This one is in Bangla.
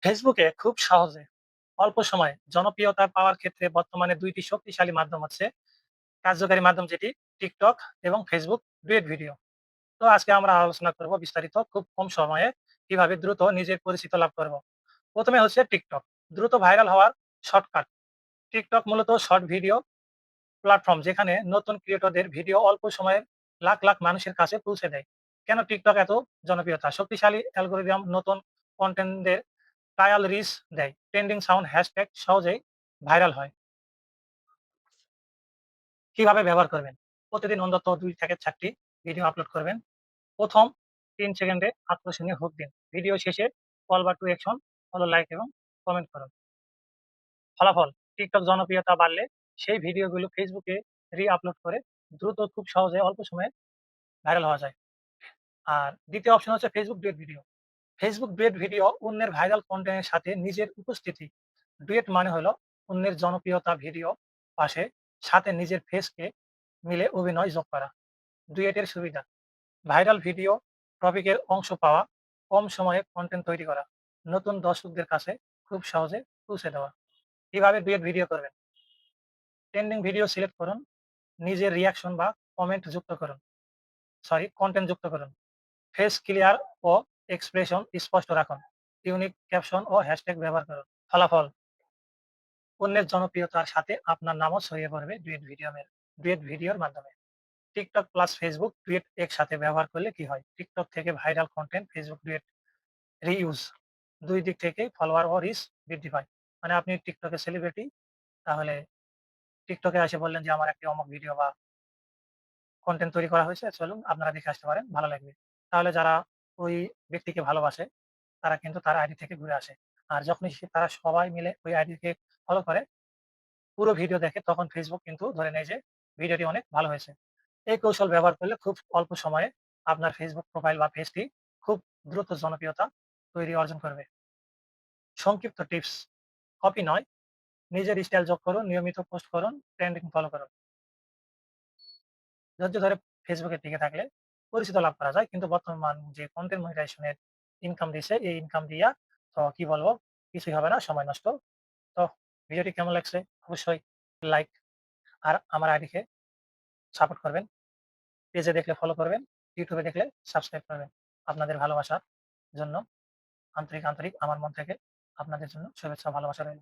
ফেসবুকে খুব সহজে অল্প সময়ে জনপ্রিয়তা পাওয়ার ক্ষেত্রে বর্তমানে ২ টি শক্তিশালী মাধ্যম হচ্ছে কার্যকারী মাধ্যম যেটি টিকটক এবং ফেসবুক ডুয়েট ভিডিও। তো আজকে আমরা আলোচনা করব বিস্তারিত খুব কম সময়ে কিভাবে দ্রুত নিজের পরিচিতি লাভ করব। প্রথমে হচ্ছে টিকটক, দ্রুত ভাইরাল হওয়ার শর্টকাট। টিকটক মূলত শর্ট ভিডিও প্ল্যাটফর্ম যেখানে নতুন ক্রিয়েটরদের ভিডিও অল্প সময়ে লাখ লাখ মানুষের কাছে পৌঁছে দেয়। কেন টিকটক এত জনপ্রিয়তা? শক্তিশালী অ্যালগরিদম নতুন কন্টেন্টদের ট্রায়াল রিচ দেয়। ট্রেন্ডিং সাউন্ড হ্যাশট্যাগ সহজেই ভাইরাল হয়। কিভাবে ব্যবহার করবেন? প্রতিদিন অন্তত ২ থেকে ৪ টি ভিডিও আপলোড করবেন। ১ম ৩ সেকেন্ডে আকর্ষণীয় হুক দিন। ভিডিও শেষে কল বা টু অ্যাকশন, ফলো, লাইক এবং কমেন্ট করুন। ফলাফল: টিকটক জনপ্রিয়তা বাড়লে সেই ভিডিওগুলো ফেসবুকে রি-আপলোড করে দ্রুত খুব সহজে অল্প সময়ে ভাইরাল হওয়া যায়। আর দ্বিতীয় অপশন হচ্ছে Facebook duet video. Facebook duet video অন্যের ভাইরাল কনটেন্টের সাথে নিজের উপস্থিতি। ডুয়েট মানে হলো অন্যের জনপ্রিয়তা ভিডিও পাশে সাথে নিজের ফেসকে মিলে অভিনয় যোগ করা। ডুয়েটের সুবিধা: ভাইরাল ভিডিও টপিকের অংশ পাওয়া, কম সময়ে কনটেন্ট তৈরি করা, নতুন দর্শকদের কাছে খুব সহজে পৌঁছে দেওয়া। কিভাবে ডুয়েট ভিডিও করবেন? ট্রেন্ডিং ভিডিও সিলেক্ট করুন, নিজের রিয়াকশন বা কমেন্ট যুক্ত করুন, কনটেন্ট যুক্ত করুন। ফেস ক্লিয়ার ও এক্সপ্রেশন স্পষ্ট রাখুন। ইউনিক ক্যাপশন ও হ্যাশট্যাগ ব্যবহার করুন। ফলাফল: অন্যের জনপ্রিয়তার সাথে আপনার নামও ছড়িয়ে পড়বে ডুয়েট ভিডিওর মাধ্যমে। টিকটক প্লাস ফেসবুক ডুয়েট একসাথে ব্যবহার করলে কি হয়? টিকটক থেকে viral content, Facebook duet reuse. ২ দিক থেকেই ফলোয়ার ও রিচ বৃদ্ধি পায়। মানে আপনি টিকটকে সেলিব্রিটি, তাহলে টিকটকে এসে বললেন যে আমার একটি অমুক ভিডিও বা কনটেন্ট তৈরি করা হয়েছে, চলুন আপনারা দেখে আসতে পারেন, ভালো লাগবে। তাহলে যারা ওই ব্যক্তিকে ভালোবাসে তারা কিন্তু তার আইডি থেকে ঘুরে আসে। আর যখনই তারা সবাই মিলে ওই আইডিকে ফলো করে, পুরো ভিডিও দেখে, তখন ফেসবুক কিন্তু ধরে নেয় যে ভিডিওটি অনেক ভালো হয়েছে। এই কৌশল ব্যবহার করলে খুব অল্প সময়ে আপনার ফেসবুক প্রোফাইল বা পেজটি খুব দ্রুত জনপ্রিয়তা অর্জন করবে। সংক্ষিপ্ত টিপস: কপি নয়, নিজের স্টাইল যোগ করুন, নিয়মিত পোস্ট করুন, ট্রেন্ডিং ফলো করুন। ধৈর্য ধরে ফেসবুকে টিকে থাকলে পরিচিত লাভ করা যায়। কিন্তু বর্তমান যে কনটেন্ট মনিটাইজেশন এর ইনকাম দিছে, এই ইনকাম দিয়া তো কি বলবো, কিছুই হবে না, সময় নষ্ট। তো ভিডিওটি কেমন লাগছে অবশ্যই লাইক, আর আমার আইডিকে সাপোর্ট করবেন। পেজে দেখলে ফলো করবেন, ইউটিউবে দেখলে সাবস্ক্রাইব করবেন। আপনাদের ভালোবাসার জন্য আন্তরিক আমার মন থেকে আপনাদের জন্য শুভেচ্ছা ও ভালোবাসা রইল।